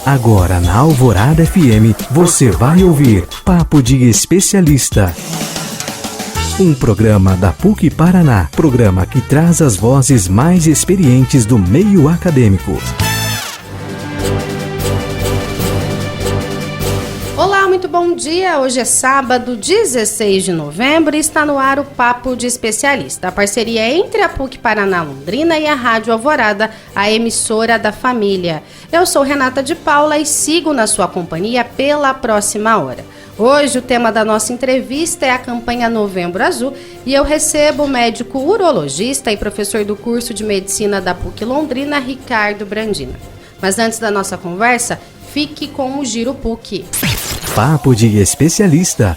Agora na Alvorada FM você vai ouvir Papo de Especialista. Um programa da PUC Paraná, programa que traz as vozes mais experientes do meio acadêmico. Olá, muito bom dia. Hoje é sábado, 16 de novembro e está no ar o Papo de Especialista. A parceria entre a PUC Paraná Londrina e a Rádio Alvorada, a emissora da família. Eu sou Renata de Paula e sigo na sua companhia pela próxima hora. Hoje o tema da nossa entrevista é a campanha Novembro Azul e eu recebo o médico urologista e professor do curso de medicina da PUC Londrina, Ricardo Brandina. Mas antes da nossa conversa, fique com o Giro PUC. Papo de Especialista.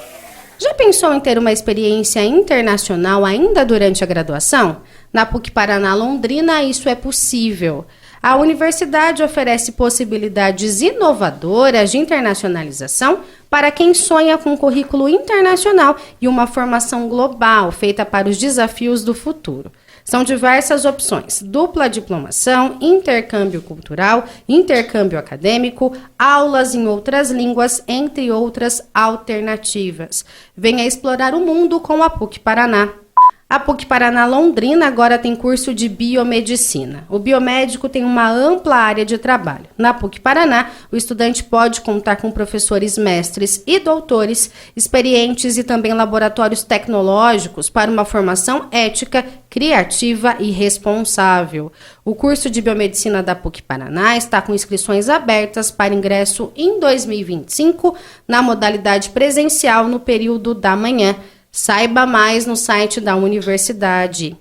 Já pensou em ter uma experiência internacional ainda durante a graduação? Na PUC Paraná Londrina isso é possível. A universidade oferece possibilidades inovadoras de internacionalização para quem sonha com um currículo internacional e uma formação global feita para os desafios do futuro. São diversas opções: dupla diplomação, intercâmbio cultural, intercâmbio acadêmico, aulas em outras línguas, entre outras alternativas. Venha explorar o mundo com a PUC Paraná. A PUC Paraná Londrina agora tem curso de biomedicina. O biomédico tem uma ampla área de trabalho. Na PUC Paraná, o estudante pode contar com professores mestres e doutores, experientes e também laboratórios tecnológicos para uma formação ética, criativa e responsável. O curso de biomedicina da PUC Paraná está com inscrições abertas para ingresso em 2025 na modalidade presencial no período da manhã. Saiba mais no site da universidade.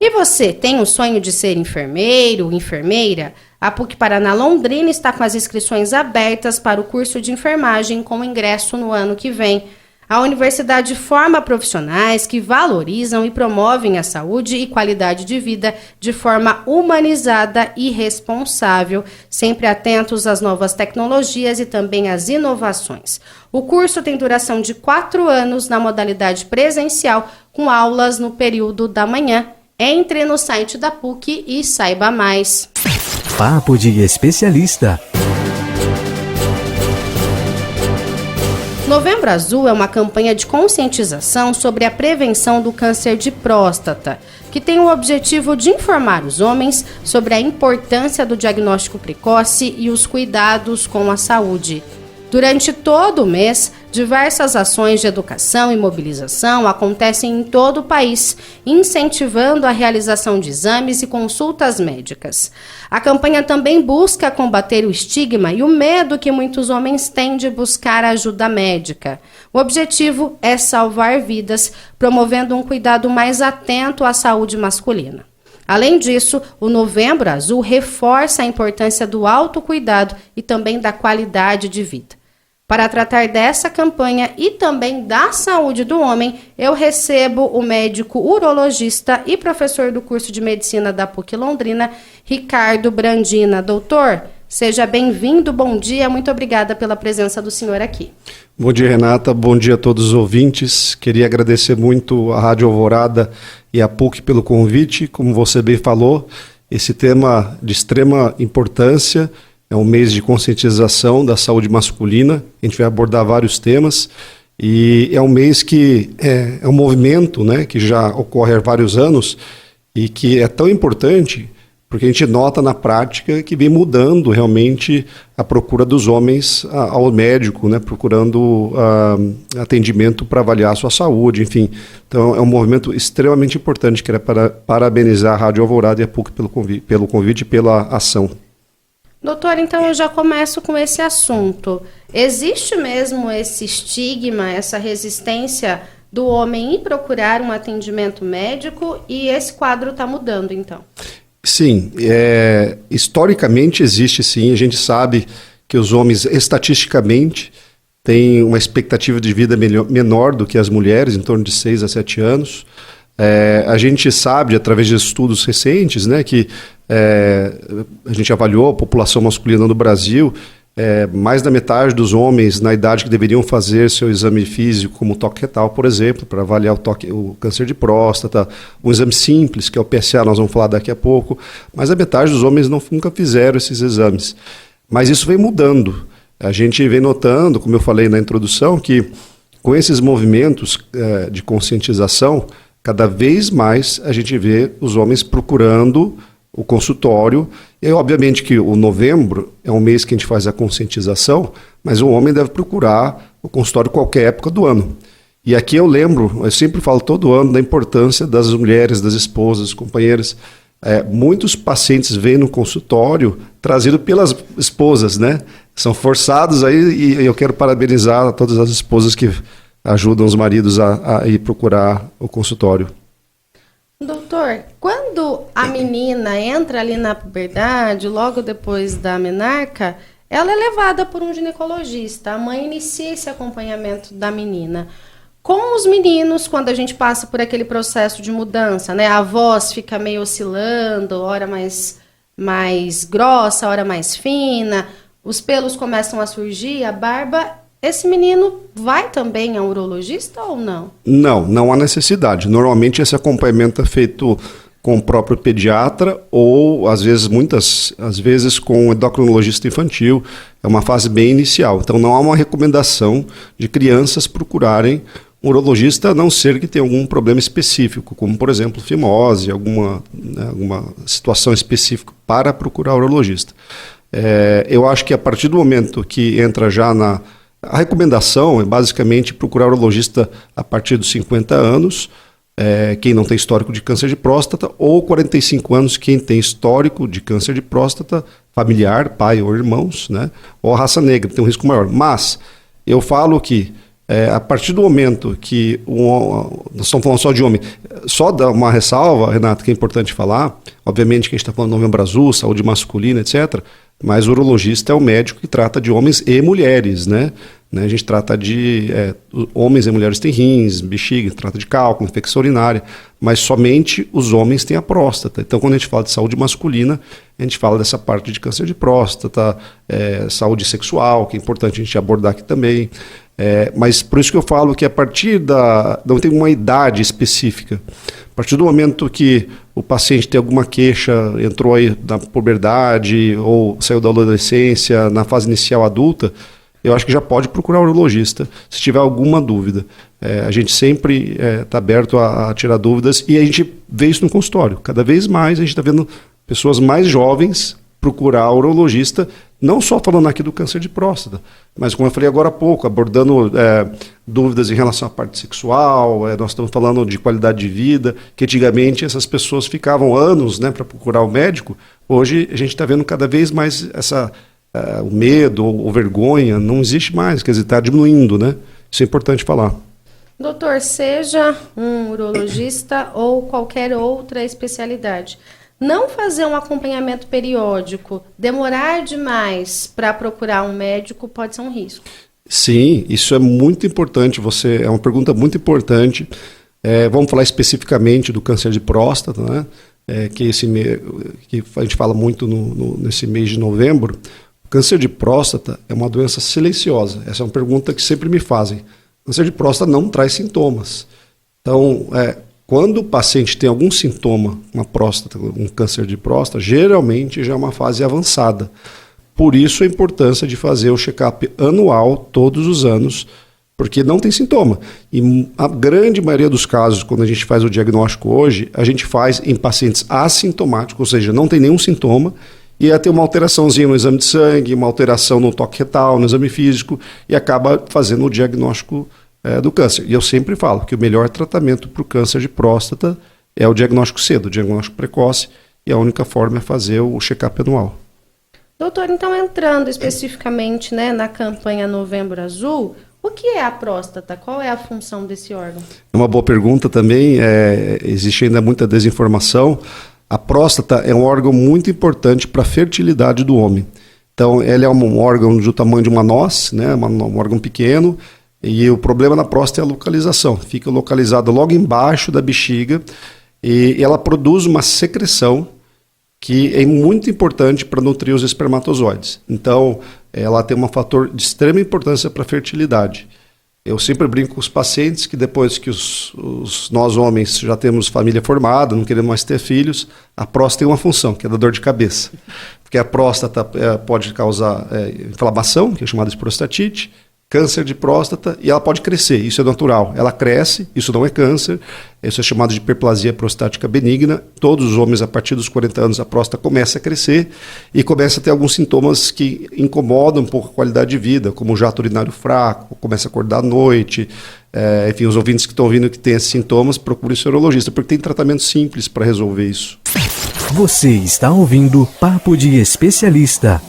E você, tem o sonho de ser enfermeiro, enfermeira? A PUC Paraná Londrina está com as inscrições abertas para o curso de enfermagem com ingresso no ano que vem. A universidade forma profissionais que valorizam e promovem a saúde e qualidade de vida de forma humanizada e responsável, sempre atentos às novas tecnologias e também às inovações. O curso tem duração de 4 anos na modalidade presencial, com aulas no período da manhã. Entre no site da PUC e saiba mais. Papo de Especialista. Novembro Azul é uma campanha de conscientização sobre a prevenção do câncer de próstata, que tem o objetivo de informar os homens sobre a importância do diagnóstico precoce e os cuidados com a saúde. Durante todo o mês, diversas ações de educação e mobilização acontecem em todo o país, incentivando a realização de exames e consultas médicas. A campanha também busca combater o estigma e o medo que muitos homens têm de buscar ajuda médica. O objetivo é salvar vidas, promovendo um cuidado mais atento à saúde masculina. Além disso, o Novembro Azul reforça a importância do autocuidado e também da qualidade de vida. Para tratar dessa campanha e também da saúde do homem, eu recebo o médico urologista e professor do curso de medicina da PUC Londrina, Ricardo Brandina. Doutor, seja bem-vindo, bom dia, muito obrigada pela presença do senhor aqui. Bom dia, Renata, bom dia a todos os ouvintes. Queria agradecer muito à Rádio Alvorada e à PUC pelo convite. Como você bem falou, esse tema de extrema importância. É um mês de conscientização da saúde masculina. A gente vai abordar vários temas e é um mês que é um movimento, né, que já ocorre há vários anos e que é tão importante porque a gente nota na prática que vem mudando realmente a procura dos homens ao médico, né, procurando atendimento para avaliar a sua saúde, enfim. Então é um movimento extremamente importante. Queria parabenizar a Rádio Alvorada e a PUC pelo convite e pela ação. Doutor, então eu já começo com esse assunto. Existe mesmo esse estigma, essa resistência do homem em procurar um atendimento médico e esse quadro está mudando, então? Sim, historicamente existe sim. A gente sabe que os homens, estatisticamente, têm uma expectativa de vida menor do que as mulheres, em torno de 6 a 7 anos. A gente sabe, através de estudos recentes, né, que a gente avaliou a população masculina no Brasil, mais da metade dos homens na idade que deveriam fazer seu exame físico, como o toque retal, por exemplo, para avaliar o câncer de próstata, um exame simples, que é o PSA, nós vamos falar daqui a pouco, mas a metade dos homens nunca fizeram esses exames. Mas isso vem mudando. A gente vem notando, como eu falei na introdução, que com esses movimentos de conscientização, cada vez mais a gente vê os homens procurando o consultório. E obviamente que o novembro é um mês que a gente faz a conscientização, mas o homem deve procurar o consultório qualquer época do ano. E aqui eu sempre falo todo ano da importância das mulheres, das esposas, companheiras. Muitos pacientes vêm no consultório trazido pelas esposas, né? São forçados aí, e eu quero parabenizar todas as esposas que ajudam os maridos a ir procurar o consultório. Doutor, quando a menina entra ali na puberdade, logo depois da menarca, ela é levada por um ginecologista. A mãe inicia esse acompanhamento da menina. Com os meninos, quando a gente passa por aquele processo de mudança, né? A voz fica meio oscilando, hora mais grossa, hora mais fina, os pelos começam a surgir, a barba. Esse menino vai também ao urologista ou não? Não há necessidade. Normalmente esse acompanhamento é feito com o próprio pediatra ou, muitas vezes, com o endocrinologista infantil. É uma fase bem inicial. Então não há uma recomendação de crianças procurarem um urologista, a não ser que tenha algum problema específico, como, por exemplo, fimose, alguma situação específica para procurar o urologista. Eu acho que a partir do momento que entra já a recomendação é basicamente procurar o urologista a partir dos 50 anos, quem não tem histórico de câncer de próstata, ou 45 anos, quem tem histórico de câncer de próstata familiar, pai ou irmãos, né? Ou a raça negra, tem um risco maior. Mas eu falo que a partir do momento que nós estamos falando só de homem, só dar uma ressalva, Renato, que é importante falar, obviamente que a gente está falando de Novembro Azul, saúde masculina, etc., mas o urologista é o médico que trata de homens e mulheres, né? A gente trata de homens e mulheres têm rins, bexiga, trata de cálculo, infecção urinária, mas somente os homens têm a próstata. Então, quando a gente fala de saúde masculina, a gente fala dessa parte de câncer de próstata, saúde sexual, que é importante a gente abordar aqui também. Mas por isso que eu falo que a partir não tem uma idade específica. A partir do momento que o paciente tem alguma queixa, entrou aí na puberdade ou saiu da adolescência, na fase inicial adulta, eu acho que já pode procurar um urologista se tiver alguma dúvida. A gente sempre está aberto a tirar dúvidas e a gente vê isso no consultório. Cada vez mais a gente está vendo pessoas mais jovens procurar o urologista, não só falando aqui do câncer de próstata, mas como eu falei agora há pouco, abordando dúvidas em relação à parte sexual, nós estamos falando de qualidade de vida, que antigamente essas pessoas ficavam anos, né, para procurar o médico. Hoje a gente está vendo cada vez mais o medo ou vergonha, não existe mais, quer dizer, está diminuindo, né? Isso é importante falar. Doutor, seja um urologista ou qualquer outra especialidade, não fazer um acompanhamento periódico, demorar demais para procurar um médico pode ser um risco. Sim, isso é muito importante. É uma pergunta muito importante. Vamos falar especificamente do câncer de próstata, né? Que a gente fala muito nesse mês de novembro. O câncer de próstata é uma doença silenciosa. Essa é uma pergunta que sempre me fazem. O câncer de próstata não traz sintomas. Então, quando o paciente tem algum sintoma, uma próstata, um câncer de próstata, geralmente já é uma fase avançada. Por isso a importância de fazer o check-up anual, todos os anos, porque não tem sintoma. E a grande maioria dos casos, quando a gente faz o diagnóstico hoje, a gente faz em pacientes assintomáticos, ou seja, não tem nenhum sintoma, e ia ter uma alteraçãozinha no exame de sangue, uma alteração no toque retal, no exame físico, e acaba fazendo o diagnóstico do câncer. E eu sempre falo que o melhor tratamento para o câncer de próstata é o diagnóstico cedo, o diagnóstico precoce, e a única forma é fazer o check-up anual. Doutor, então entrando especificamente, né, na campanha Novembro Azul, o que é a próstata? Qual é a função desse órgão? É uma boa pergunta também, existe ainda muita desinformação. A próstata é um órgão muito importante para a fertilidade do homem. Então, ela é um órgão do tamanho de uma noz, né, um órgão pequeno, e o problema na próstata é a localização. Fica localizada logo embaixo da bexiga e ela produz uma secreção que é muito importante para nutrir os espermatozoides. Então, ela tem um fator de extrema importância para a fertilidade. Eu sempre brinco com os pacientes que depois que nós homens já temos família formada, não queremos mais ter filhos, a próstata tem uma função, que é da dor de cabeça. Porque a próstata pode causar inflamação, que é chamada de prostatite, câncer de próstata, e ela pode crescer, isso é natural. Ela cresce, isso não é câncer, isso é chamado de hiperplasia prostática benigna. Todos os homens, a partir dos 40 anos, a próstata começa a crescer e começa a ter alguns sintomas que incomodam um pouco a qualidade de vida, como o jato urinário fraco, começa a acordar à noite. Enfim, os ouvintes que estão ouvindo que têm esses sintomas, procurem o seu urologista, porque tem tratamento simples para resolver isso. Você está ouvindo Papo de Especialista.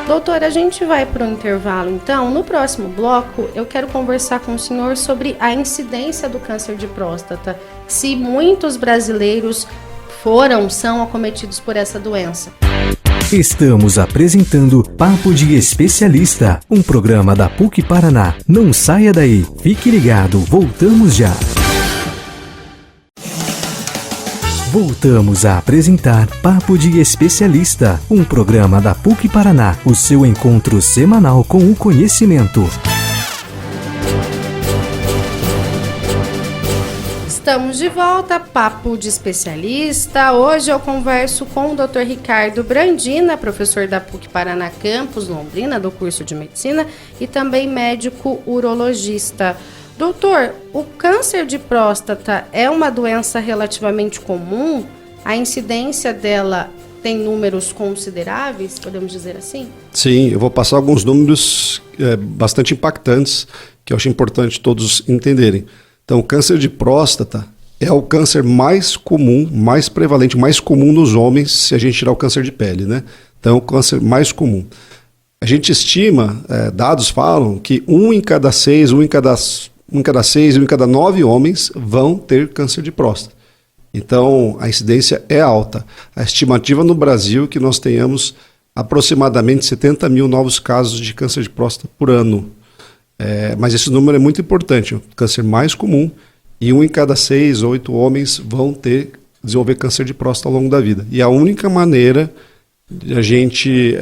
Doutor, a gente vai para o intervalo, então. No próximo bloco, eu quero conversar com o senhor sobre a incidência do câncer de próstata. Se muitos brasileiros são acometidos por essa doença. Estamos apresentando Papo de Especialista, um programa da PUC Paraná. Não saia daí, fique ligado, voltamos já. Voltamos a apresentar Papo de Especialista, um programa da PUC Paraná, o seu encontro semanal com o conhecimento. Estamos de volta, Papo de Especialista. Hoje eu converso com o Dr. Ricardo Brandina, professor da PUC Paraná Campus Londrina, do curso de Medicina, e também médico urologista. Doutor, o câncer de próstata é uma doença relativamente comum? A incidência dela tem números consideráveis, podemos dizer assim? Sim, eu vou passar alguns números bastante impactantes, que eu acho importante todos entenderem. Então, o câncer de próstata é o câncer mais comum, mais prevalente, mais comum nos homens, se a gente tirar o câncer de pele, né? Então, é o câncer mais comum. A gente estima, dados falam, que 1 em cada 6 e 1 em cada 9 homens vão ter câncer de próstata. Então, a incidência é alta. A estimativa no Brasil é que nós tenhamos aproximadamente 70 mil novos casos de câncer de próstata por ano. Mas esse número é muito importante. O câncer mais comum, e 1 em cada 6 ou 8 homens vão desenvolver câncer de próstata ao longo da vida. E a única maneira de a gente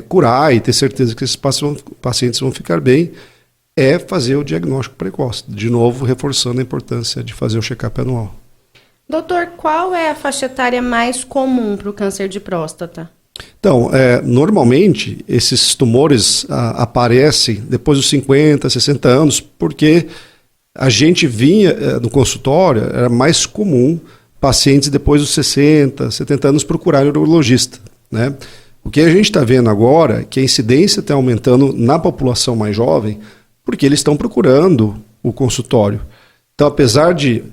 curar e ter certeza que esses pacientes vão ficar bem é fazer o diagnóstico precoce. De novo, reforçando a importância de fazer o check-up anual. Doutor, qual é a faixa etária mais comum para o câncer de próstata? Então, normalmente, esses tumores aparecem depois dos 50, 60 anos, porque a gente vinha no consultório, era mais comum pacientes depois dos 60, 70 anos procurarem o urologista, né? O que a gente está vendo agora é que a incidência está aumentando na população mais jovem, porque eles estão procurando o consultório. Então, apesar de,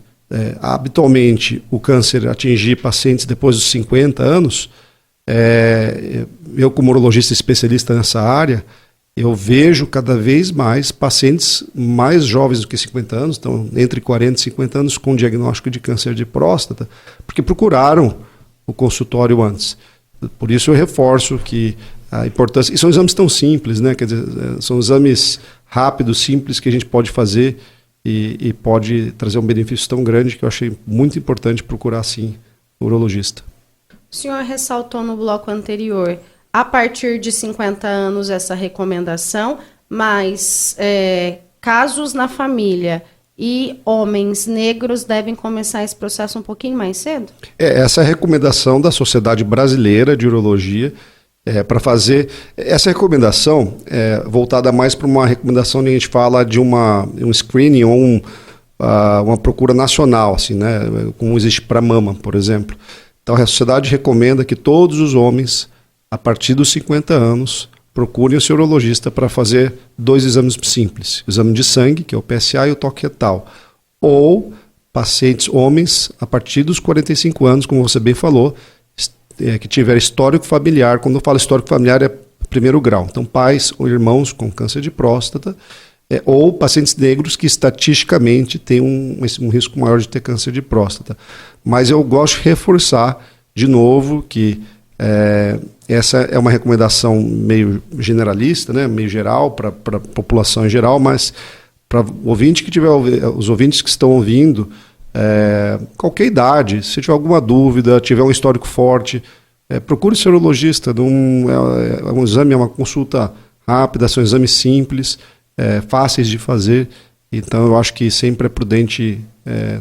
habitualmente, o câncer atingir pacientes depois dos 50 anos, eu, como urologista especialista nessa área, eu vejo cada vez mais pacientes mais jovens do que 50 anos, então entre 40 e 50 anos, com diagnóstico de câncer de próstata, porque procuraram o consultório antes. Por isso eu reforço que a importância... E são exames tão simples, né? Quer dizer, são exames rápidos, simples, que a gente pode fazer e pode trazer um benefício tão grande que eu achei muito importante procurar, sim, o urologista. O senhor ressaltou no bloco anterior, a partir de 50 anos, essa recomendação, mas casos na família e homens negros devem começar esse processo um pouquinho mais cedo? Essa é a recomendação da Sociedade Brasileira de Urologia, para fazer... Essa recomendação é voltada mais para uma recomendação que a gente fala de um screening ou uma procura nacional, assim, né? Como existe para mama, por exemplo. Então, a sociedade recomenda que todos os homens, a partir dos 50 anos, procurem o seu urologista para fazer 2 exames simples. O exame de sangue, que é o PSA, e o toque retal. Ou pacientes homens, a partir dos 45 anos, como você bem falou, que tiver histórico familiar. Quando eu falo histórico familiar, é primeiro grau. Então, pais ou irmãos com câncer de próstata, ou pacientes negros que estatisticamente têm um risco maior de ter câncer de próstata. Mas eu gosto de reforçar, de novo, que essa é uma recomendação meio generalista, né, meio geral, para a população em geral, mas para os ouvintes que estão ouvindo, qualquer idade, se tiver alguma dúvida, tiver um histórico forte, procure o seu urologista. Um exame, é uma consulta rápidas, são exames simples, fáceis de fazer. Então eu acho que sempre é prudente,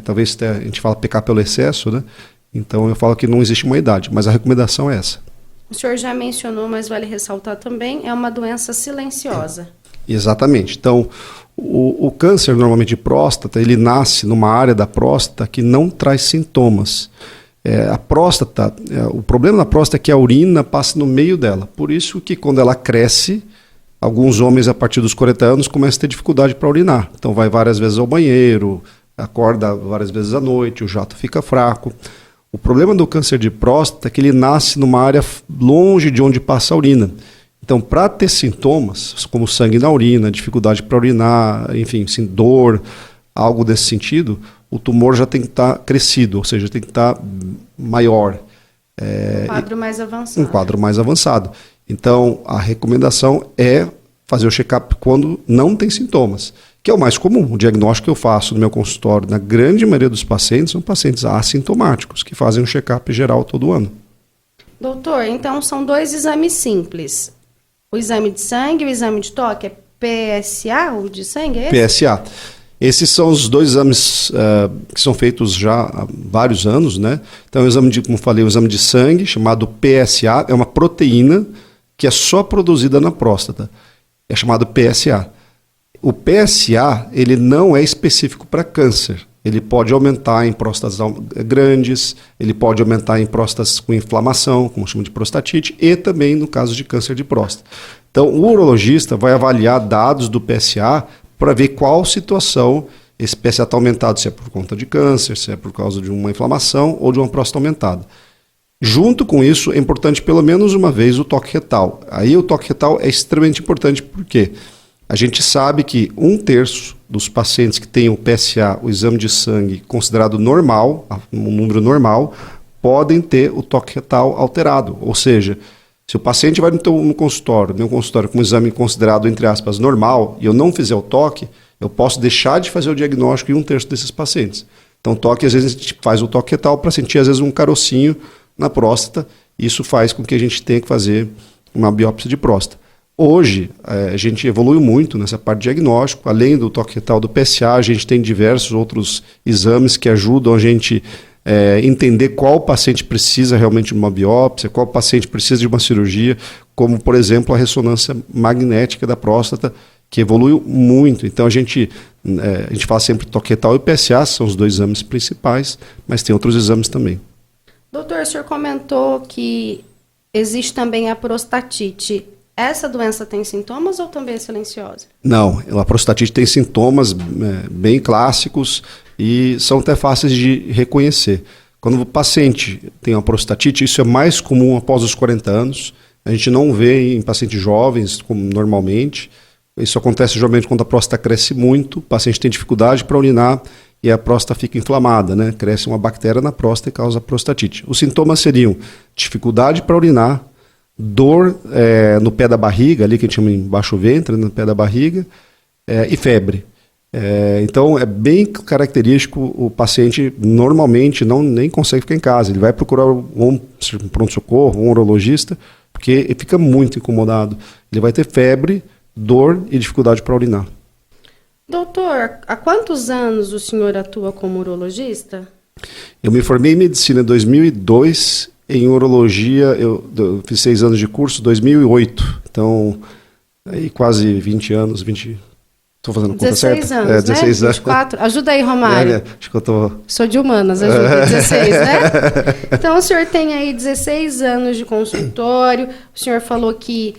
talvez a gente fala pecar pelo excesso, né? Então eu falo que não existe uma idade, mas a recomendação é essa. O senhor já mencionou, mas vale ressaltar também, é uma doença silenciosa. Exatamente. Então, o câncer normalmente de próstata, ele nasce numa área da próstata que não traz sintomas. A próstata, o problema da próstata é que a urina passa no meio dela. Por isso que quando ela cresce, alguns homens a partir dos 40 anos começam a ter dificuldade para urinar. Então vai várias vezes ao banheiro, acorda várias vezes à noite, o jato fica fraco. O problema do câncer de próstata é que ele nasce numa área longe de onde passa a urina. Então, para ter sintomas, como sangue na urina, dificuldade para urinar, enfim, dor, algo desse sentido, o tumor já tem que estar crescido, ou seja, tem que estar maior. Um quadro mais avançado. Um quadro mais avançado. Então, a recomendação é fazer o check-up quando não tem sintomas, que é o mais comum. O diagnóstico que eu faço no meu consultório, na grande maioria dos pacientes, são pacientes assintomáticos, que fazem um check-up geral todo ano. Doutor, então são 2 exames simples. O exame de sangue e o exame de toque. É PSA, o de sangue, é esse? PSA. Esses são os 2 exames que são feitos já há vários anos, né? Então, o exame como falei, o exame de sangue, chamado PSA, é uma proteína que é só produzida na próstata. É chamado PSA. O PSA, ele não é específico para câncer. Ele pode aumentar em próstatas grandes, ele pode aumentar em próstatas com inflamação, como chama de prostatite, e também no caso de câncer de próstata. Então, o urologista vai avaliar dados do PSA para ver qual situação esse PSA está aumentado, se é por conta de câncer, se é por causa de uma inflamação ou de uma próstata aumentada. Junto com isso, é importante pelo menos uma vez o toque retal. Aí o toque retal é extremamente importante porque a gente sabe que 1/3 dos pacientes que têm o PSA, o exame de sangue considerado normal, um número normal, podem ter o toque retal alterado. Ou seja, se o paciente vai no meu consultório com um exame considerado, entre aspas, normal, e eu não fizer o toque, eu posso deixar de fazer o diagnóstico em 1/3 desses pacientes. Então, toque, às vezes, a gente faz o toque retal para sentir, às vezes, um carocinho na próstata. Isso faz com que a gente tenha que fazer uma biópsia de próstata. Hoje, a gente evoluiu muito nessa parte de diagnóstico. Além do toque retal do PSA, a gente tem diversos outros exames que ajudam a gente entender qual paciente precisa realmente de uma biópsia, qual paciente precisa de uma cirurgia, como, por exemplo, a ressonância magnética da próstata, que evoluiu muito. Então, a gente fala sempre toque retal e PSA, são os 2 exames principais, mas tem outros exames também. Doutor, o senhor comentou que existe também a prostatite. Essa doença tem sintomas ou também é silenciosa? Não, a prostatite tem sintomas bem clássicos e são até fáceis de reconhecer. Quando o paciente tem uma prostatite, isso é mais comum após os 40 anos. A gente não vê em pacientes jovens, como normalmente. Isso acontece geralmente quando a próstata cresce muito, o paciente tem dificuldade para urinar e a próstata fica inflamada, né? Cresce uma bactéria na próstata e causa prostatite. Os sintomas seriam dificuldade para urinar, dor no pé da barriga, ali que a gente chama embaixo ventre, no pé da barriga, e febre. Então é bem característico, o paciente normalmente nem consegue ficar em casa, ele vai procurar um pronto-socorro, um urologista, porque ele fica muito incomodado. Ele vai ter febre, dor e dificuldade para urinar. Doutor, há quantos anos o senhor atua como urologista? Eu me formei em medicina em 2002, em urologia eu fiz 6 anos de curso em 2008, então aí quase 20 anos, estou fazendo conta certa? 16 anos, 16 né? 24. Ajuda aí, Romário. Acho que eu tô... Sou de humanas, ajuda, 16, né? Então o senhor tem aí 16 anos de consultório, o senhor falou que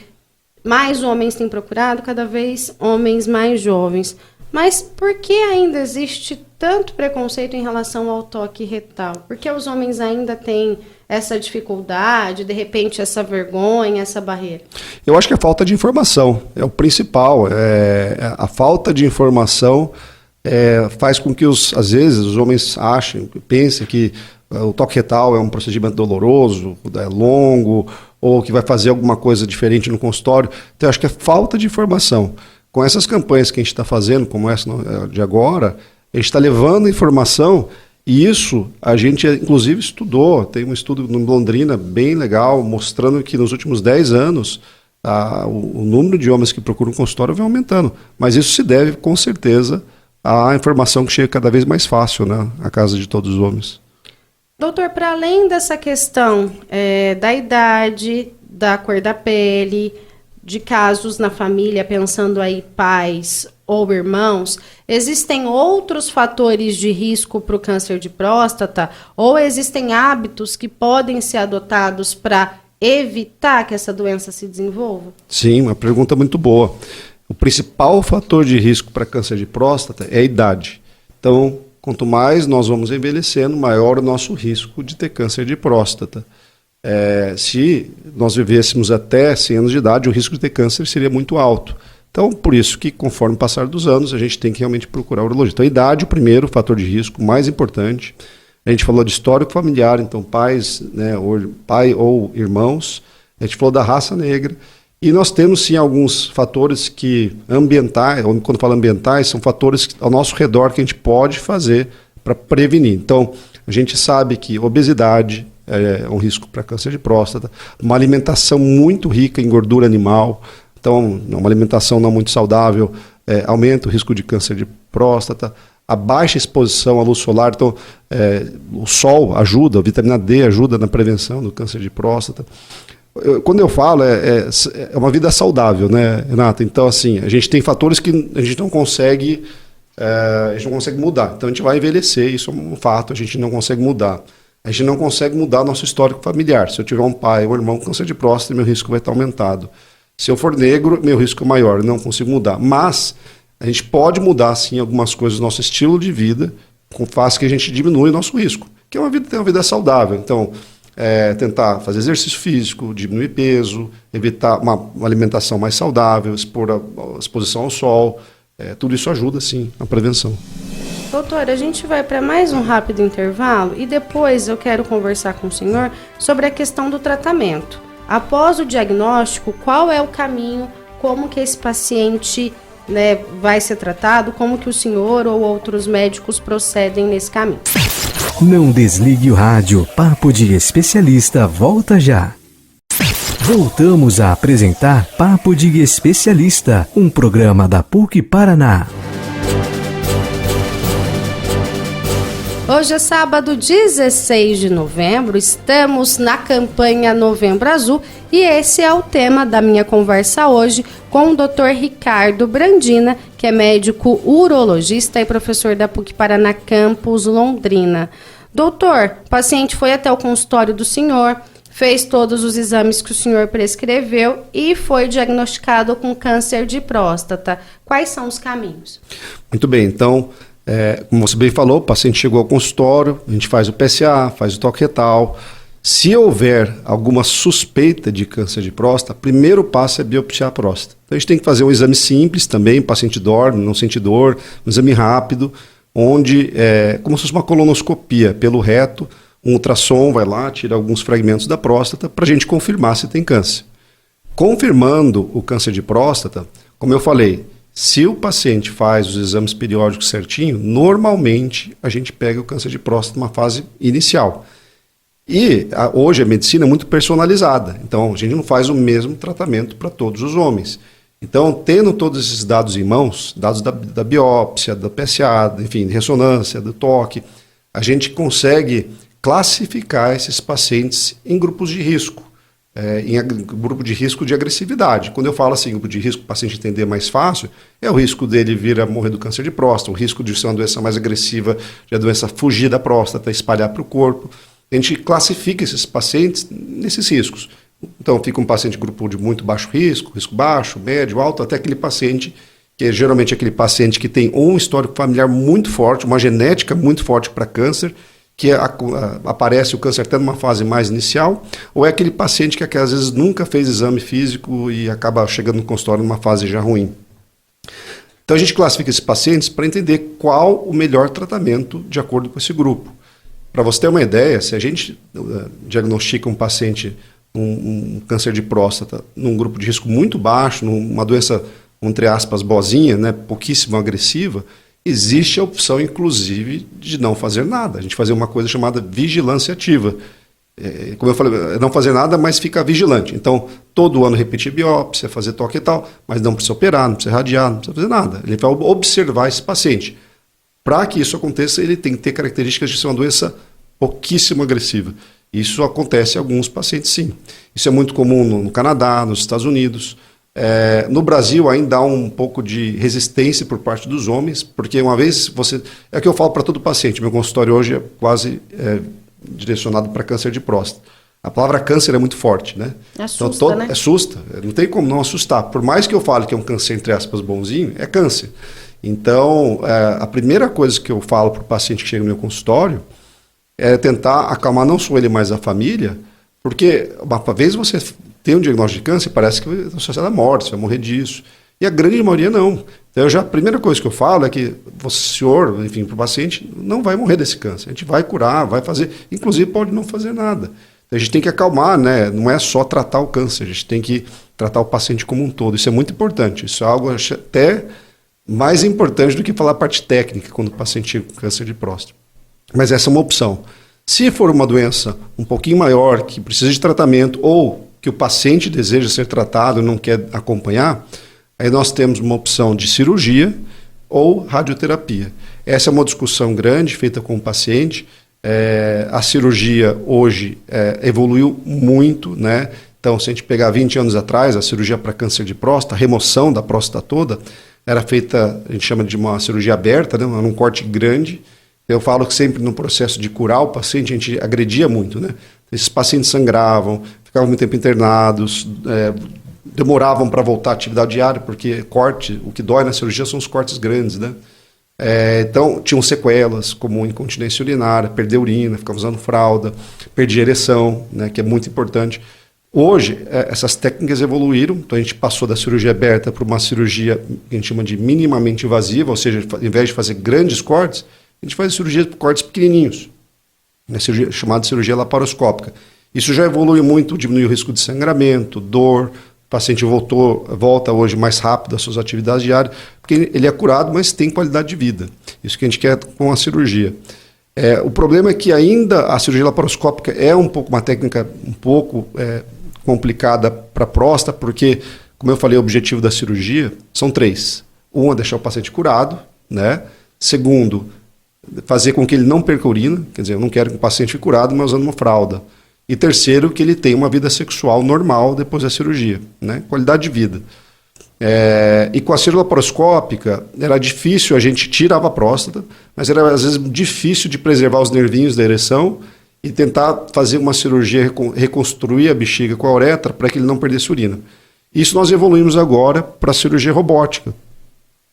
mais homens têm procurado, cada vez homens mais jovens. Mas por que ainda existe tanto preconceito em relação ao toque retal? Por que os homens ainda têm essa dificuldade, de repente essa vergonha, essa barreira? Eu acho que a falta de informação é o principal. A falta de informação faz com que, às vezes, os homens pensem que o toque retal é um procedimento doloroso, longo, ou que vai fazer alguma coisa diferente no consultório. Então, eu acho que é falta de informação. Com essas campanhas que a gente está fazendo, como essa de agora, a gente está levando informação e isso a gente, inclusive, estudou. Tem um estudo em Londrina bem legal, mostrando que nos últimos 10 anos o número de homens que procuram consultório vem aumentando. Mas isso se deve, com certeza, à informação que chega cada vez mais fácil, né, à casa de todos os homens. Doutor, para além dessa questão da idade, da cor da pele, de casos na família, pensando aí pais ou irmãos, existem outros fatores de risco para o câncer de próstata ou existem hábitos que podem ser adotados para evitar que essa doença se desenvolva? Sim, uma pergunta muito boa. O principal fator de risco para câncer de próstata é a idade. Então, quanto mais nós vamos envelhecendo, maior o nosso risco de ter câncer de próstata. Se nós vivêssemos até 100 anos de idade, o risco de ter câncer seria muito alto. Então, por isso que, conforme o passar dos anos, a gente tem que realmente procurar o urologista. Então, a idade, o primeiro fator de risco, mais importante. A gente falou de histórico familiar, então pais, né, pai ou irmãos. A gente falou da raça negra. E nós temos, sim, alguns fatores que ambientais, quando falo ambientais, são fatores ao nosso redor que a gente pode fazer para prevenir. Então, a gente sabe que obesidade é um risco para câncer de próstata, uma alimentação muito rica em gordura animal, então, uma alimentação não muito saudável aumenta o risco de câncer de próstata, a baixa exposição à luz solar, então, o sol ajuda, a vitamina D ajuda na prevenção do câncer de próstata. Quando eu falo, é uma vida saudável, né, Renata? Então, assim, a gente tem fatores que a gente não consegue mudar. Então, a gente vai envelhecer, isso é um fato, a gente não consegue mudar. A gente não consegue mudar nosso histórico familiar. Se eu tiver um pai ou um irmão com câncer de próstata, meu risco vai estar aumentado. Se eu for negro, meu risco é maior, não consigo mudar. Mas a gente pode mudar, sim, algumas coisas do nosso estilo de vida, que faz que a gente diminui o nosso risco, que é ter uma vida saudável. Então, tentar fazer exercício físico, diminuir peso, evitar uma alimentação mais saudável, expor a exposição ao sol, tudo isso ajuda, sim, na prevenção. Doutor, a gente vai para mais um rápido intervalo e depois eu quero conversar com o senhor sobre a questão do tratamento. Após o diagnóstico, qual é o caminho, como que esse paciente, né, vai ser tratado, como que o senhor ou outros médicos procedem nesse caminho. Não desligue o rádio, Papo de Especialista volta já. Voltamos a apresentar Papo de Especialista, um programa da PUC Paraná. Hoje é sábado, 16 de novembro, estamos na campanha Novembro Azul e esse é o tema da minha conversa hoje com o Dr. Ricardo Brandina, que é médico urologista e professor da PUC Paraná Campus Londrina. Doutor, o paciente foi até o consultório do senhor, fez todos os exames que o senhor prescreveu e foi diagnosticado com câncer de próstata. Quais são os caminhos? Muito bem, então... como você bem falou, o paciente chegou ao consultório, a gente faz o PSA, faz o toque retal. Se houver alguma suspeita de câncer de próstata, o primeiro passo é biopsiar a próstata. Então a gente tem que fazer um exame simples também, o paciente dorme, não sente dor, um exame rápido, onde como se fosse uma colonoscopia pelo reto, um ultrassom vai lá, tira alguns fragmentos da próstata para a gente confirmar se tem câncer. Confirmando o câncer de próstata, como eu falei, se o paciente faz os exames periódicos certinho, normalmente a gente pega o câncer de próstata numa fase inicial. E hoje a medicina é muito personalizada, então a gente não faz o mesmo tratamento para todos os homens. Então, tendo todos esses dados em mãos, dados da biópsia, da PSA, enfim, de ressonância, do toque, a gente consegue classificar esses pacientes em grupos de risco. Em grupo de risco de agressividade. Quando eu falo assim, grupo de risco, para o paciente entender mais fácil, é o risco dele vir a morrer do câncer de próstata, o risco de ser uma doença mais agressiva, de a doença fugir da próstata, espalhar para o corpo. A gente classifica esses pacientes nesses riscos. Então, fica um paciente grupo de muito baixo risco baixo, médio, alto, até aquele paciente, que é geralmente aquele paciente que tem um histórico familiar muito forte, uma genética muito forte para câncer, que aparece o câncer até numa fase mais inicial, ou é aquele paciente que às vezes nunca fez exame físico e acaba chegando no consultório numa fase já ruim. Então a gente classifica esses pacientes para entender qual o melhor tratamento de acordo com esse grupo. Para você ter uma ideia, se a gente diagnostica um paciente um câncer de próstata num grupo de risco muito baixo, numa doença, entre aspas, boazinha, né, pouquíssimo agressiva, existe a opção, inclusive, de não fazer nada. A gente fazer uma coisa chamada vigilância ativa. como eu falei, não fazer nada, mas fica vigilante. Então, todo ano repetir biópsia, fazer toque e tal, mas não precisa operar, não precisa radiar, não precisa fazer nada. Ele vai observar esse paciente. Para que isso aconteça, ele tem que ter características de ser uma doença pouquíssimo agressiva. Isso acontece em alguns pacientes, sim. Isso é muito comum no Canadá, nos Estados Unidos. No Brasil ainda há um pouco de resistência por parte dos homens, porque uma vez você... É o que eu falo para todo paciente, meu consultório hoje é quase direcionado para câncer de próstata. A palavra câncer é muito forte, né? Assusta, então, né? Assusta, não tem como não assustar. Por mais que eu fale que é um câncer, entre aspas, bonzinho, é câncer. Então, a primeira coisa que eu falo para o paciente que chega no meu consultório é tentar acalmar não só ele, mas a família, porque uma vez você tem um diagnóstico de câncer, parece que a sociedade é morte, você vai morrer disso. E a grande maioria não. Então, a primeira coisa que eu falo é que o senhor, enfim, para o paciente, não vai morrer desse câncer. A gente vai curar, vai fazer, inclusive pode não fazer nada. Então, a gente tem que acalmar, né? Não é só tratar o câncer, a gente tem que tratar o paciente como um todo. Isso é muito importante. Isso é algo até mais importante do que falar a parte técnica quando o paciente tem câncer de próstata. Mas essa é uma opção. Se for uma doença um pouquinho maior, que precisa de tratamento, ou que o paciente deseja ser tratado e não quer acompanhar, aí nós temos uma opção de cirurgia ou radioterapia. Essa é uma discussão grande feita com o paciente. A cirurgia hoje evoluiu muito, né? Então, se a gente pegar 20 anos atrás, a cirurgia para câncer de próstata, a remoção da próstata toda, era feita, a gente chama de uma cirurgia aberta, né? Num corte grande. Eu falo que sempre no processo de curar o paciente, a gente agredia muito, né? Esses pacientes sangravam, ficavam muito tempo internados, demoravam para voltar à atividade diária, porque o que dói na cirurgia são os cortes grandes, né? Então, tinham sequelas, como incontinência urinária, perder urina, ficava usando fralda, perder ereção, né, que é muito importante. Hoje, essas técnicas evoluíram, então a gente passou da cirurgia aberta para uma cirurgia que a gente chama de minimamente invasiva, ou seja, ao invés de fazer grandes cortes, a gente faz cirurgias por cortes pequenininhos, né, chamada cirurgia laparoscópica. Isso já evoluiu muito, diminui o risco de sangramento, dor, o paciente volta hoje mais rápido às suas atividades diárias, porque ele é curado, mas tem qualidade de vida. Isso que a gente quer com a cirurgia. O problema é que ainda a cirurgia laparoscópica é uma técnica um pouco complicada para a próstata, porque, como eu falei, o objetivo da cirurgia são 3. Um é deixar o paciente curado, né? Segundo, fazer com que ele não perca urina, quer dizer, eu não quero que o paciente fique curado, mas usando uma fralda. E terceiro, que ele tenha uma vida sexual normal depois da cirurgia, né? Qualidade de vida. E com a cirurgia laparoscópica, era difícil, a gente tirava a próstata, mas era às vezes difícil de preservar os nervinhos da ereção e tentar fazer uma cirurgia, reconstruir a bexiga com a uretra para que ele não perdesse urina. Isso nós evoluímos agora para a cirurgia robótica,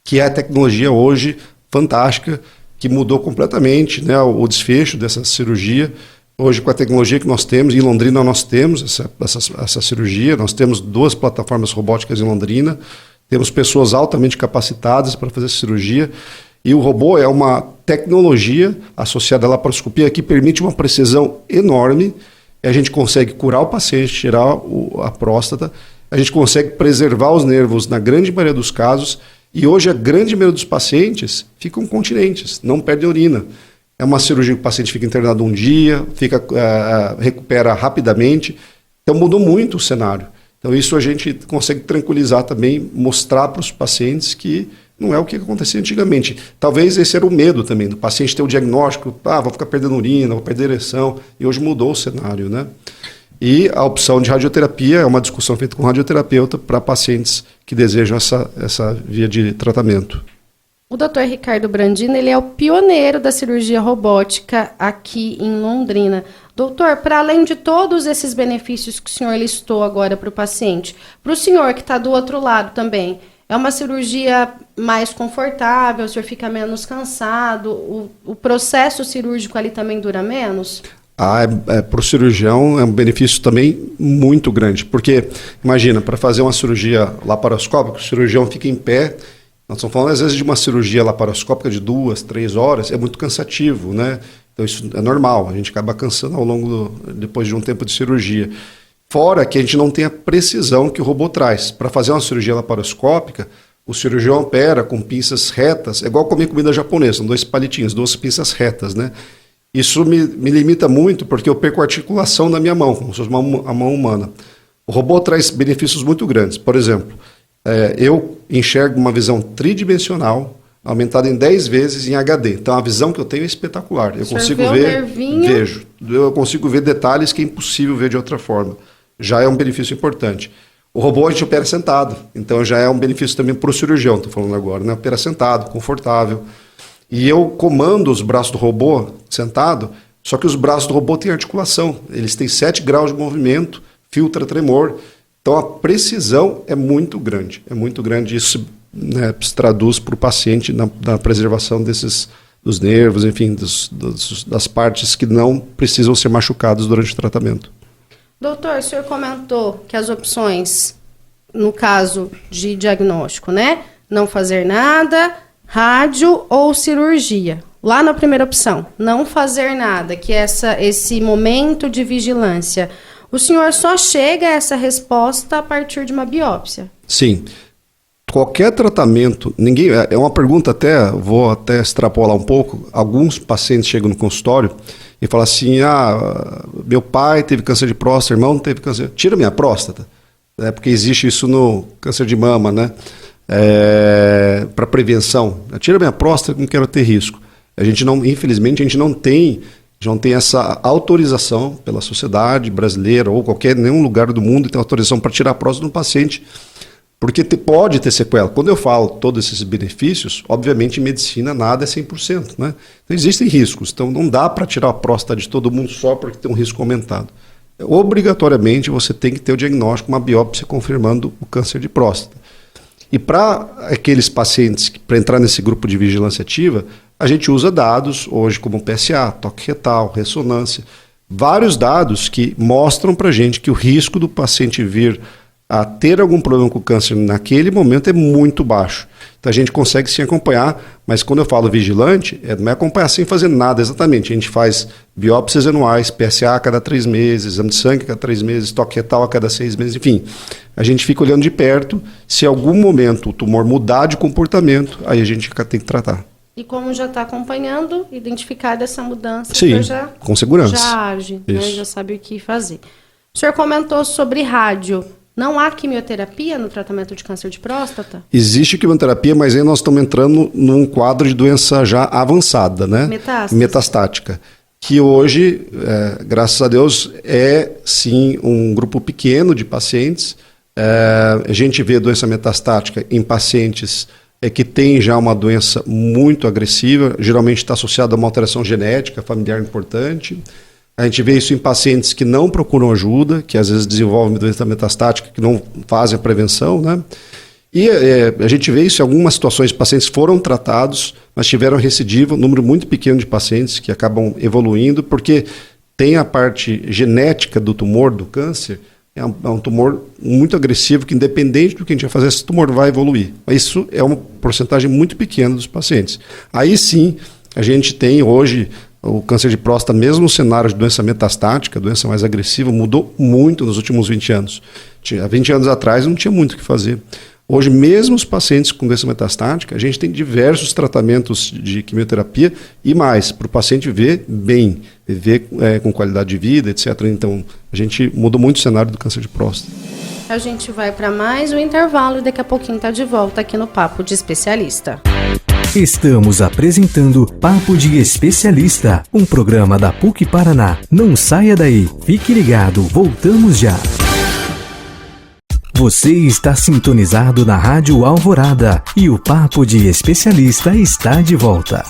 que é a tecnologia hoje fantástica, que mudou completamente, né, o desfecho dessa cirurgia. Hoje, com a tecnologia que nós temos, em Londrina nós temos essa cirurgia, nós temos 2 plataformas robóticas em Londrina, temos pessoas altamente capacitadas para fazer essa cirurgia, e o robô é uma tecnologia associada à laparoscopia que permite uma precisão enorme, e a gente consegue curar o paciente, tirar a próstata, a gente consegue preservar os nervos na grande maioria dos casos, e hoje a grande maioria dos pacientes ficam continentes, não perdem urina. É uma cirurgia que o paciente fica internado um dia, recupera rapidamente. Então mudou muito o cenário. Então isso a gente consegue tranquilizar também, mostrar para os pacientes que não é o que acontecia antigamente. Talvez esse era o medo também, do paciente ter o diagnóstico, vou ficar perdendo urina, vou perder ereção, e hoje mudou o cenário, né? E a opção de radioterapia é uma discussão feita com o radioterapeuta para pacientes que desejam essa via de tratamento. O Dr. Ricardo Brandino, ele é o pioneiro da cirurgia robótica aqui em Londrina. Doutor, para além de todos esses benefícios que o senhor listou agora para o paciente, para o senhor que está do outro lado também, é uma cirurgia mais confortável, o senhor fica menos cansado, o processo cirúrgico ali também dura menos? Para o cirurgião é um benefício também muito grande, porque, imagina, para fazer uma cirurgia laparoscópica, o cirurgião fica em pé. Nós estamos falando, às vezes, de uma cirurgia laparoscópica de 2, 3 horas, é muito cansativo, né? Então, isso é normal, a gente acaba cansando depois de um tempo de cirurgia. Fora que a gente não tem a precisão que o robô traz. Para fazer uma cirurgia laparoscópica, o cirurgião opera com pinças retas, é igual comer comida japonesa, são 2 palitinhos, 2 pinças retas, né? Isso me limita muito porque eu perco a articulação da minha mão, como se fosse a mão humana. O robô traz benefícios muito grandes. Por exemplo, eu enxergo uma visão tridimensional, aumentada em 10 vezes em HD. Então a visão que eu tenho é espetacular. Eu consigo ver, eu consigo ver detalhes que é impossível ver de outra forma. Já é um benefício importante. O robô a gente opera sentado, então já é um benefício também para o cirurgião, estou falando agora, né? Opera sentado, confortável. E eu comando os braços do robô sentado, só que os braços do robô têm articulação. Eles têm 7 graus de movimento, filtra tremor. Então a precisão é muito grande. É muito grande. Isso, né, se traduz para o paciente na preservação dos nervos, enfim, das partes que não precisam ser machucadas durante o tratamento. Doutor, o senhor comentou que as opções, no caso de diagnóstico, né? Não fazer nada, rádio ou cirurgia. Lá na primeira opção, não fazer nada, que é esse momento de vigilância. O senhor só chega a essa resposta a partir de uma biópsia? Sim. Qualquer tratamento, é uma pergunta vou até extrapolar um pouco. Alguns pacientes chegam no consultório e falam assim, meu pai teve câncer de próstata, irmão teve câncer, tira minha próstata, porque existe isso no câncer de mama, né? Para prevenção, tira minha próstata, não quero ter risco. Infelizmente, a gente não tem essa autorização pela sociedade brasileira ou nenhum lugar do mundo tem autorização para tirar a próstata do paciente, porque pode ter sequela. Quando eu falo todos esses benefícios, obviamente em medicina nada é 100%, né? Então existem riscos, então não dá para tirar a próstata de todo mundo só porque tem um risco aumentado. Obrigatoriamente você tem que ter o diagnóstico, uma biópsia confirmando o câncer de próstata. E para aqueles pacientes, para entrar nesse grupo de vigilância ativa, a gente usa dados hoje como PSA, toque retal, ressonância, vários dados que mostram para a gente que o risco do paciente vir a ter algum problema com o câncer naquele momento é muito baixo. Então a gente consegue sim acompanhar, mas quando eu falo vigilante, não é acompanhar sem fazer nada exatamente. A gente faz biópsias anuais, PSA a cada 3 meses, exame de sangue a cada 3 meses, toque retal a cada 6 meses, enfim. A gente fica olhando de perto, se em algum momento o tumor mudar de comportamento, aí a gente tem que tratar. E como já está acompanhando, identificada essa mudança, sim, com segurança. Já age, né? Já sabe o que fazer. O senhor comentou sobre rádio. Não há quimioterapia no tratamento de câncer de próstata? Existe quimioterapia, mas aí nós estamos entrando num quadro de doença já avançada, né? Metastática. Que hoje, graças a Deus, é sim um grupo pequeno de pacientes. A gente vê doença metastática em pacientes que têm já uma doença muito agressiva, geralmente está associada a uma alteração genética familiar importante. A gente vê isso em pacientes que não procuram ajuda, que às vezes desenvolvem doença metastática, que não fazem a prevenção, né? E a gente vê isso em algumas situações, pacientes foram tratados, mas tiveram recidiva, um número muito pequeno de pacientes que acabam evoluindo, porque tem a parte genética do tumor, do câncer, é um tumor muito agressivo, que independente do que a gente vai fazer, esse tumor vai evoluir. Isso é uma porcentagem muito pequena dos pacientes. Aí sim, a gente tem hoje o câncer de próstata, mesmo no cenário de doença metastática, doença mais agressiva, mudou muito nos últimos 20 anos. Há 20 anos atrás não tinha muito o que fazer. Hoje, mesmo os pacientes com doença metastática, a gente tem diversos tratamentos de quimioterapia e mais, para o paciente viver bem, viver com qualidade de vida, etc. Então, a gente mudou muito o cenário do câncer de próstata. A gente vai para mais um intervalo e daqui a pouquinho está de volta aqui no Papo de Especialista. Estamos apresentando Papo de Especialista, um programa da PUC Paraná. Não saia daí, fique ligado, voltamos já. Você está sintonizado na Rádio Alvorada e o Papo de Especialista está de volta.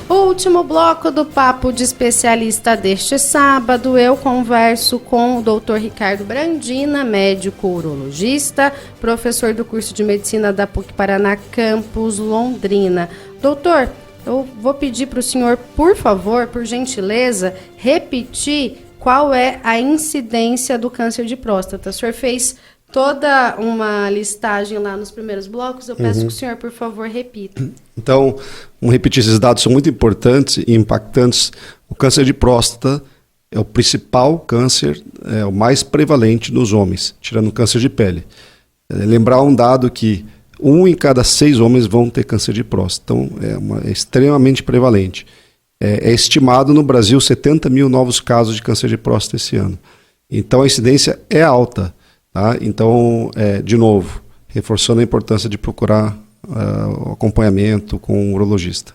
Último bloco do Papo de Especialista deste sábado, eu converso com o Dr. Ricardo Brandina, médico urologista, professor do curso de medicina da PUC Paraná, campus Londrina. Doutor, eu vou pedir para o senhor, por favor, por gentileza, repetir qual é a incidência do câncer de próstata. O senhor fez toda uma listagem lá nos primeiros blocos, eu peço que o senhor, por favor, repita. Então, vamos repetir, esses dados são muito importantes e impactantes. O câncer de próstata é o principal câncer, o mais prevalente nos homens, tirando o câncer de pele. Lembrar um dado que 1 em cada 6 homens vão ter câncer de próstata. Então, é extremamente prevalente. É estimado no Brasil 70 mil novos casos de câncer de próstata esse ano. Então, a incidência é alta. Tá? Então, de novo, reforçando a importância de procurar o acompanhamento com o urologista.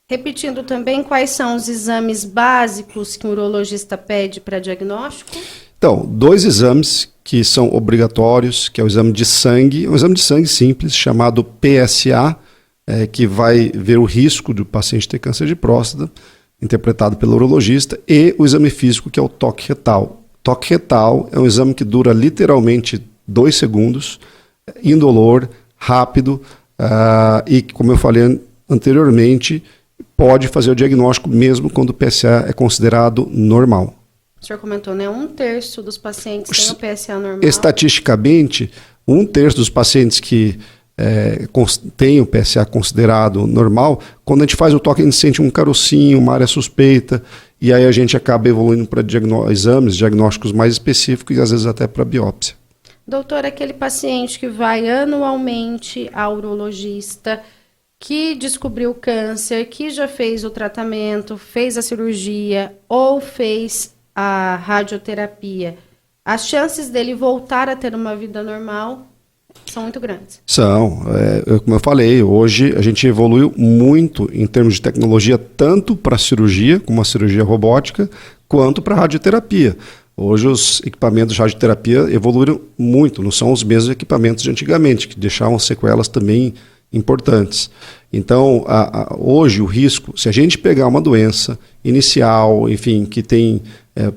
Repetindo também, quais são os exames básicos que o urologista pede para diagnóstico? Então, 2 exames que são obrigatórios, que é o exame de sangue, um exame de sangue simples, chamado PSA, que vai ver o risco do paciente ter câncer de próstata, interpretado pelo urologista, e o exame físico, que é o toque retal. Toque retal é um exame que dura literalmente 2 segundos, indolor, rápido, e, como eu falei anteriormente, pode fazer o diagnóstico mesmo quando o PSA é considerado normal. O senhor comentou, né? 1/3 dos pacientes tem o PSA normal. Estatisticamente, 1/3 dos pacientes que tem o PSA considerado normal, quando a gente faz o toque, a gente sente um carocinho, uma área suspeita, e aí a gente acaba evoluindo para exames diagnósticos mais específicos e às vezes até para biópsia. Doutor, aquele paciente que vai anualmente ao urologista, que descobriu câncer, que já fez o tratamento, fez a cirurgia ou fez a radioterapia, as chances dele voltar a ter uma vida normal são muito grandes. São. Como eu falei, hoje a gente evoluiu muito em termos de tecnologia, tanto para a cirurgia, como a cirurgia robótica, quanto para a radioterapia. Hoje os equipamentos de radioterapia evoluíram muito, não são os mesmos equipamentos de antigamente, que deixavam sequelas também importantes. Então, hoje o risco, se a gente pegar uma doença inicial, enfim, que tem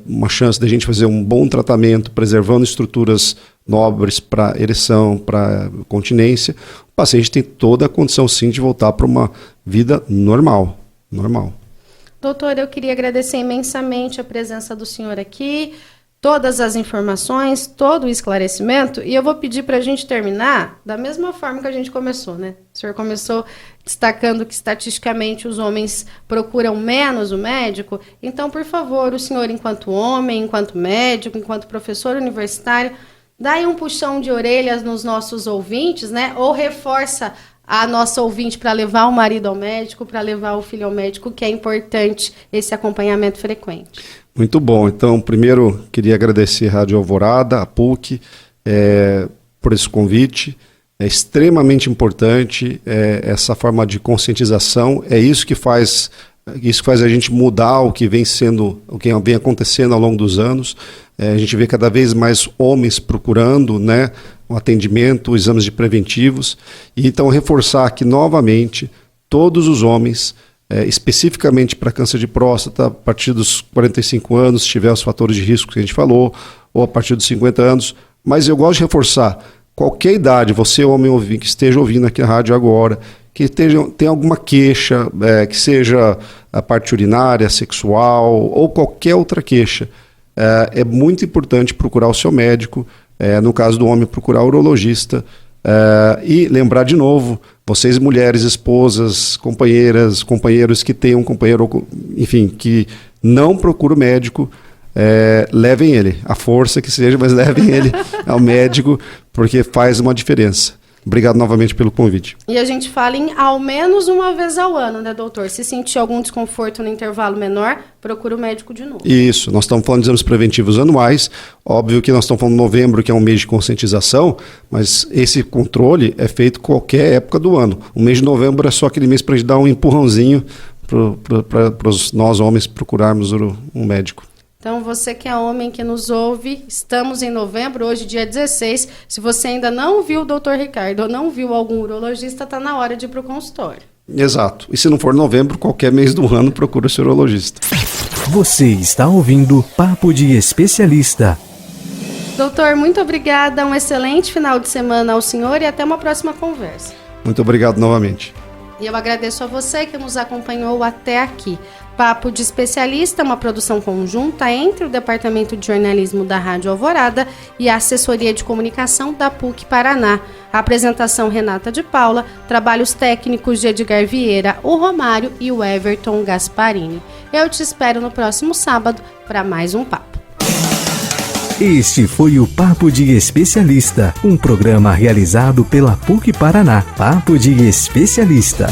uma chance de a gente fazer um bom tratamento, preservando estruturas nobres para ereção, para continência, o paciente tem toda a condição sim de voltar para uma vida normal. Doutor, eu queria agradecer imensamente a presença do senhor aqui, todas as informações, todo o esclarecimento, e eu vou pedir para a gente terminar da mesma forma que a gente começou, né? O senhor começou destacando que estatisticamente os homens procuram menos o médico, então, por favor, o senhor, enquanto homem, enquanto médico, enquanto professor universitário, dá aí um puxão de orelhas nos nossos ouvintes, né? Ou reforça a nossa ouvinte para levar o marido ao médico, para levar o filho ao médico, que é importante esse acompanhamento frequente. Muito bom. Então, primeiro, queria agradecer a Rádio Alvorada, a PUC, por esse convite. É extremamente importante essa forma de conscientização. É isso que faz a gente mudar o que vem acontecendo ao longo dos anos. A gente vê cada vez mais homens procurando, né, o atendimento, os exames de preventivos. E então reforçar que, novamente, todos os homens, especificamente para câncer de próstata, a partir dos 45 anos, se tiver os fatores de risco que a gente falou, ou a partir dos 50 anos. Mas eu gosto de reforçar, qualquer idade, você homem que esteja ouvindo aqui a rádio agora, que tem alguma queixa, que seja a parte urinária, sexual, ou qualquer outra queixa, é muito importante procurar o seu médico, no caso do homem, procurar o urologista, e lembrar de novo, vocês mulheres, esposas, companheiras, companheiros que têm um companheiro, enfim, que não procura o médico, levem ele, a força que seja, mas levem ele ao médico, porque faz uma diferença. Obrigado novamente pelo convite. E a gente fala em ao menos uma vez ao ano, né, doutor? Se sentir algum desconforto no intervalo menor, procura o médico de novo. Isso, nós estamos falando de exames preventivos anuais. Óbvio que nós estamos falando de novembro, que é um mês de conscientização, mas esse controle é feito qualquer época do ano. O mês de novembro é só aquele mês para a gente dar um empurrãozinho para nós homens procurarmos um médico. Então, você que é homem que nos ouve, estamos em novembro, hoje dia 16. Se você ainda não viu o doutor Ricardo ou não viu algum urologista, está na hora de ir para o consultório. Exato. E se não for novembro, qualquer mês do ano, procura o seu urologista. Você está ouvindo Papo de Especialista. Doutor, muito obrigada. Um excelente final de semana ao senhor e até uma próxima conversa. Muito obrigado novamente. E eu agradeço a você que nos acompanhou até aqui. Papo de Especialista, uma produção conjunta entre o Departamento de Jornalismo da Rádio Alvorada e a Assessoria de Comunicação da PUC Paraná. A apresentação Renata de Paula, trabalhos técnicos de Edgar Vieira, o Romário e o Everton Gasparini. Eu te espero no próximo sábado para mais um Papo. Este foi o Papo de Especialista, um programa realizado pela PUC Paraná. Papo de Especialista.